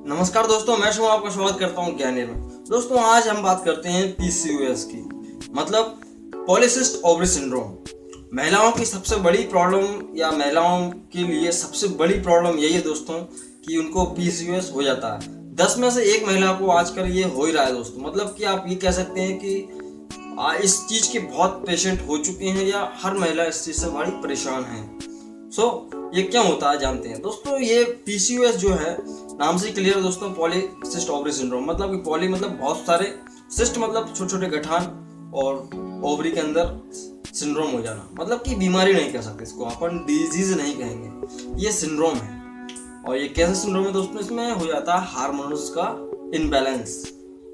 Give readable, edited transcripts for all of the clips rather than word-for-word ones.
नमस्कार दोस्तों, मैं शुभ आपका स्वागत करता हूं ज्ञानेर में। दोस्तों आज हम बात करते हैं पीसीओएस की, मतलब पॉलीसिस्ट ओवरी सिंड्रोम। महिलाओं की सबसे बड़ी प्रॉब्लम या महिलाओं के लिए सबसे बड़ी प्रॉब्लम यही है दोस्तों कि उनको पीसीओएस हो जाता है। 10 में से एक महिला को आजकल ये हो ही रहा है दोस्तों। मतलब कि आप ये कह सकते हैं कि इस चीज के बहुत पेशेंट हो चुके हैं या हर महिला इस चीज से बड़ी परेशान है। ये क्यों होता है जानते हैं दोस्तों। ये पीसीओएस जो है नाम से क्लियर दोस्तों, पॉलीसिस्ट ओवरी सिंड्रोम। मतलब कि पॉली मतलब बहुत सारे, सिस्ट मतलब छोटे छोटे गठान, और ओवरी के अंदर सिंड्रोम हो जाना। मतलब कि बीमारी नहीं कह सकते इसको, अपन डिजीज नहीं कहेंगे, ये सिंड्रोम है। और ये कैसा सिंड्रोम है दोस्तों, इसमें हो जाता है हार्मोन्स का इनबैलेंस।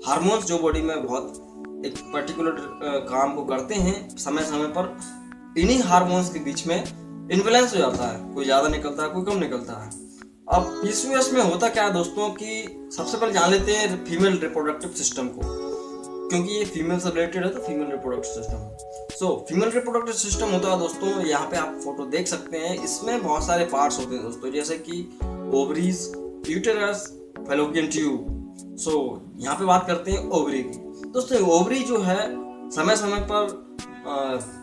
हार्मोन्स जो बॉडी में बहुत एक पर्टिकुलर काम को करते हैं समय समय पर, इन्हीं हार्मोन्स के बीच में इनबैलेंस हो जाता है। कोई ज्यादा निकलता है, कोई कम निकलता है। अब पीसीओएस में होता क्या है दोस्तों कि सबसे पहले जान लेते हैं फीमेल रिप्रोडक्टिव सिस्टम को, क्योंकि ये फीमेल से रिलेटेड है तो female reproductive system. Female reproductive system होता है दोस्तों, यहाँ पे आप फोटो देख सकते हैं। इसमें बहुत सारे पार्ट्स होते हैं दोस्तों, जैसे कि ओवरीज, यूटेरस, फैलोपियन ट्यूब। यहाँ पे बात करते हैं ओवरी की। दोस्तों ओवरी जो है समय समय पर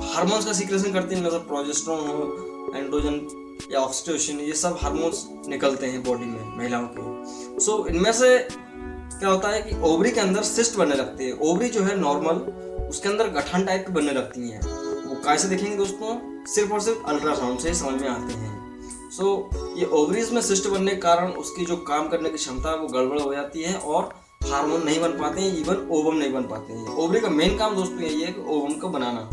हार्मोन्स का सीक्रेशन करती है, मतलब प्रोजेस्टेरोन हो, एंड्रोजन या ऑक्सीटोसिन, ये सब हार्मोन्स निकलते हैं बॉडी में महिलाओं के। इनमें से क्या होता है कि ओवरी के अंदर सिस्ट बनने लगते हैं। ओवरी जो है नॉर्मल, उसके अंदर गठन टाइप की बनने लगती हैं। वो कैसे दिखेंगे दोस्तों, सिर्फ और सिर्फ अल्ट्रासाउंड से समझ में आते हैं। ये ओवरीज में सिस्ट बनने के कारण उसकी जो काम करने की क्षमता है वो गड़बड़ हो जाती है और हार्मोन नहीं बन पाते हैं, इवन ओवम नहीं बन पाते हैं। ओवरी का मेन काम दोस्तों यही है कि ओवम को बनाना।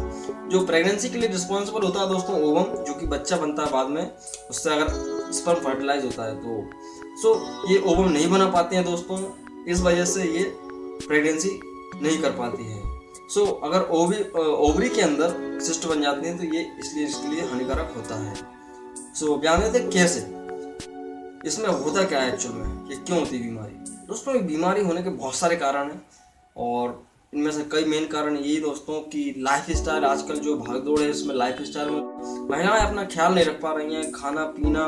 जो प्रेगनेंसी के लिए रिस्पॉन्सिबल होता है दोस्तों ओवम, जो कि बच्चा बनता है बाद में, उससे अगर स्पर्म फर्टिलाइज होता है तो ये ओवम नहीं बना पाते हैं दोस्तों। इस वजह से ये प्रेगनेंसी नहीं कर पाती है। अगर ओवरी के अंदर सिस्ट बन जाती है तो ये इसलिए इसके लिए हानिकारक होता है। जान लेते कैसे, इसमें होता क्या है एक्चुअल में, ये क्यों होती है बीमारी। दोस्तों बीमारी होने के बहुत सारे कारण हैं, और इनमें से कई मेन कारण यही दोस्तों कि लाइफ स्टाइल, आजकल जो भागदौड़ है इसमें लाइफ स्टाइल में महिलाएं अपना ख्याल नहीं रख पा रही हैं। खाना पीना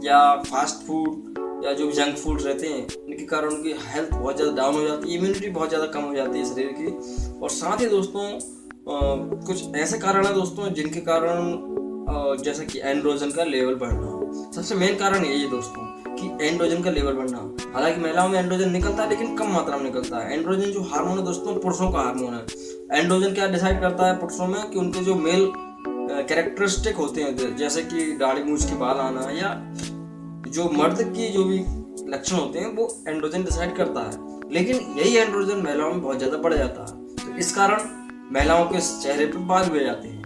या फास्ट फूड या जो जंक फूड रहते हैं, इनके कारण उनकी हेल्थ बहुत ज़्यादा डाउन हो जाती है, इम्यूनिटी बहुत ज़्यादा कम हो जाती है शरीर की। और साथ ही दोस्तों कुछ ऐसे कारण है दोस्तों जिनके कारण जैसे कि एंड्रोजन का लेवल बढ़ना। सबसे मेन कारण यही है दोस्तों कि एंड्रोजन का लेवल बढ़ना। हालांकि महिलाओं में एंड्रोजन निकलता है लेकिन कम मात्रा में निकलता है। एंड्रोजन जो हार्मोन है दोस्तों पुरुषों का हार्मोन है। एंड्रोजन क्या डिसाइड करता है पुरुषों में कि उनके जो मेल कैरेक्टरिस्टिक होते हैं, जैसे कि दाढ़ी मूंछ के बाल आना, या जो मर्द की जो भी लक्षण होते हैं, वो एंड्रोजन डिसाइड करता है। लेकिन यही एंड्रोजन महिलाओं में बहुत ज्यादा बढ़ जाता है, तो इस कारण महिलाओं के चेहरे पर बाल भी जाते हैं।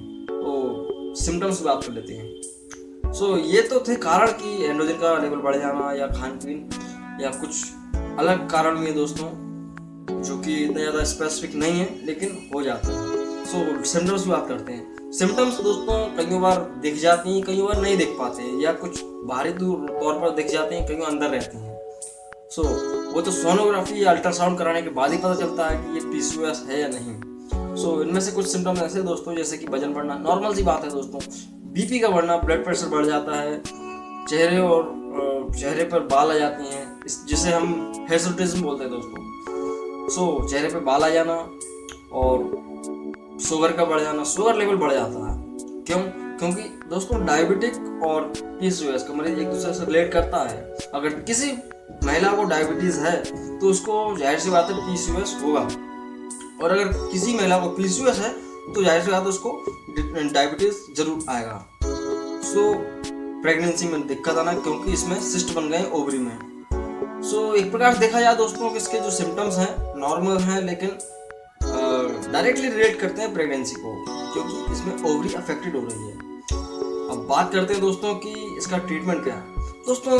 सिम्टम्स की बात कर लेते हैं। ये तो थे कारण कि एंड्रोजन का लेवल बढ़ जाना या खान पीन या कुछ अलग कारण भी है दोस्तों, जो कि इतना ज़्यादा स्पेसिफिक नहीं है लेकिन हो जाता है। सिम्टम्स की बात करते हैं। सिम्टम्स दोस्तों कई बार दिख जाती हैं, कई बार नहीं दिख पाते हैं, या कुछ बाहरी तौर पर दिख जाते हैं, कई अंदर रहते हैं। वो तो सोनोग्राफी या अल्ट्रासाउंड कराने के बाद ही पता चलता है कि ये पीसीओएस है या नहीं। इनमें से कुछ सिम्टम्स ऐसे दोस्तों, जैसे कि वजन बढ़ना, नॉर्मल सी बात है दोस्तों। बीपी का बढ़ना, ब्लड प्रेशर बढ़ जाता है, चेहरे पर बाल आ जाते हैं, जिसे हम हिर्सुटिज्म बोलते हैं दोस्तों। चेहरे पे बाल आ जाना, और शुगर का बढ़ जाना, शुगर लेवल बढ़ जाता है। क्योंकि दोस्तों डायबिटिक और पीसीओएस का मरीज एक दूसरे से रिलेट करता है। अगर किसी महिला को डायबिटीज है तो उसको जाहिर सी बात है पीसीओएस होगा, और अगर किसी महिला को पीसीओएस है तो जाहिर सी बात है उसको डायबिटीज जरूर आएगा। प्रेगनेंसी में दिक्कत आना, क्योंकि इसमें सिस्ट बन गए ओवरी में। एक प्रकार से देखा जाए दोस्तों कि इसके जो सिम्टम्स हैं नॉर्मल हैं, लेकिन डायरेक्टली रिलेट करते हैं प्रेगनेंसी को, क्योंकि इसमें ओवरी अफेक्टेड हो रही है। अब बात करते हैं दोस्तों कि इसका ट्रीटमेंट क्या है। दोस्तों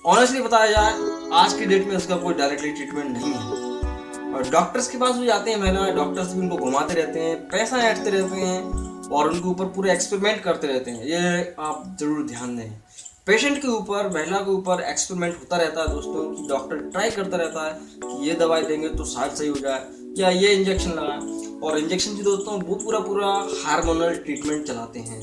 ऑनेस्टली बताया जाए, आज की डेट में इसका कोई डायरेक्टली ट्रीटमेंट नहीं है। और डॉक्टर्स के पास भी जाते हैं महिलाएं, डॉक्टर्स भी उनको घुमाते रहते हैं, पैसा ऐंठते रहते हैं, और उनके ऊपर पूरे एक्सपेरिमेंट करते रहते हैं। ये आप जरूर ध्यान दें, पेशेंट के ऊपर, महिला के ऊपर एक्सपेरिमेंट होता रहता है दोस्तों, कि डॉक्टर ट्राई करता रहता है कि ये दवाई देंगे तो शायद सही हो जाए, या ये इंजेक्शन लगाएं। और इंजेक्शन भी दोस्तों वो पूरा हार्मोनल ट्रीटमेंट चलाते हैं,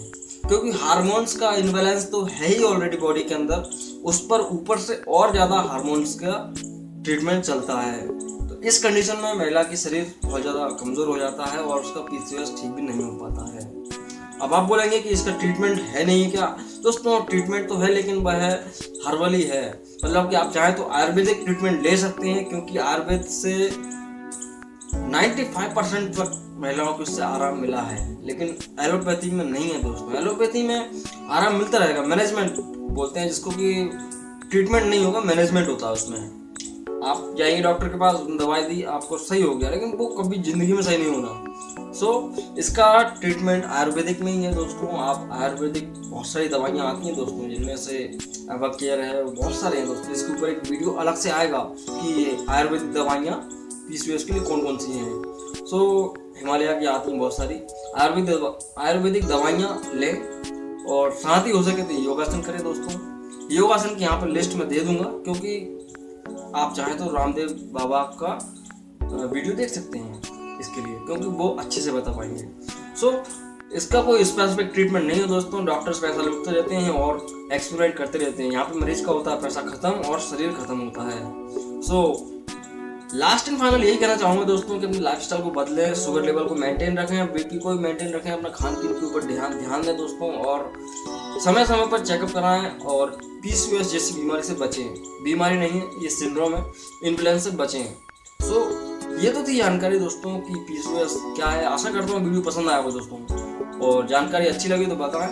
क्योंकि हार्मोन्स का इनबैलेंस तो है ही ऑलरेडी बॉडी के अंदर। उस पर ऊपर से और ज़्यादा हार्मोन्स का ट्रीटमेंट चलता है। तो इस कंडीशन में महिला की शरीर बहुत ज़्यादा कमज़ोर हो जाता है और उसका पीसीओएस ठीक भी नहीं हो पाता है। अब आप बोलेंगे कि इसका ट्रीटमेंट है नहीं क्या? दोस्तों ट्रीटमेंट तो है, लेकिन वह हर्बली है। मतलब कि आप चाहें तो आयुर्वेदिक ट्रीटमेंट ले सकते हैं, क्योंकि आयुर्वेद से 95% तक महिलाओं को इससे आराम मिला है। लेकिन एलोपैथी में नहीं है दोस्तों। एलोपैथी में आराम मिलता रहेगा, मैनेजमेंट बोलते हैं जिसको, कि ट्रीटमेंट नहीं होगा, मैनेजमेंट होता है उसमें। आप जाएंगे डॉक्टर के पास, दवाई दी, आपको सही हो गया, लेकिन वो कभी जिंदगी में सही नहीं होना। सो इसका ट्रीटमेंट आयुर्वेदिक में ही है दोस्तों। आप आयुर्वेदिक बहुत सारी दवाइयाँ आती हैं दोस्तों, जिनमें से एवाकेयर है, बहुत सारे हैं दोस्तों। इसके ऊपर एक वीडियो अलग से आएगा कि आयुर्वेदिक दवाइयाँ पीसीओएस के लिए कौन कौन सी हैं। सो हिमालय की आती हैं बहुत सारी आयुर्वेदिक दवाइयाँ लें, और साथ ही हो सके तो योगासन करें दोस्तों। योगासन की यहाँ पर लिस्ट में दे दूंगा, क्योंकि आप चाहें तो रामदेव बाबा का वीडियो देख सकते हैं इसके लिए, क्योंकि वो अच्छे से बता पाएंगे। सो इसका कोई स्पेसिफिक ट्रीटमेंट नहीं है दोस्तों। डॉक्टर्स पैसा लूटते रहते हैं और एक्सपेरिमेंट करते रहते हैं। यहाँ पे मरीज का होता है पैसा खत्म और शरीर खत्म होता है। सो लास्ट एंड फाइनल यही कहना चाहूँगा दोस्तों कि अपनी लाइफस्टाइल को बदलें, शुगर लेवल को मेंटेन रखें, बीपी को मेंटेन रखें, अपना खान पीन के ऊपर ध्यान दें दोस्तों, और समय समय पर चेकअप कराएं, और पीसीओएस जैसी बीमारी से बचें। बीमारी नहीं है, ये सिंड्रोम है, इन्फ्लुएंस से बचें। सो ये तो थी जानकारी दोस्तों कि पीसीओएस क्या है। आशा करता हूँ वीडियो पसंद आया हो दोस्तों, और जानकारी अच्छी लगी तो बताएं,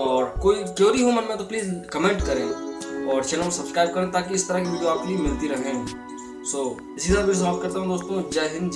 और कोई क्वेरी हो मन में तो प्लीज़ कमेंट करें, और चैनल को सब्सक्राइब करें ताकि इस तरह की वीडियो आपके लिए मिलती रहें। सो इसी तरह वीडियो समाप्त करता हूँ दोस्तों। जय हिंद।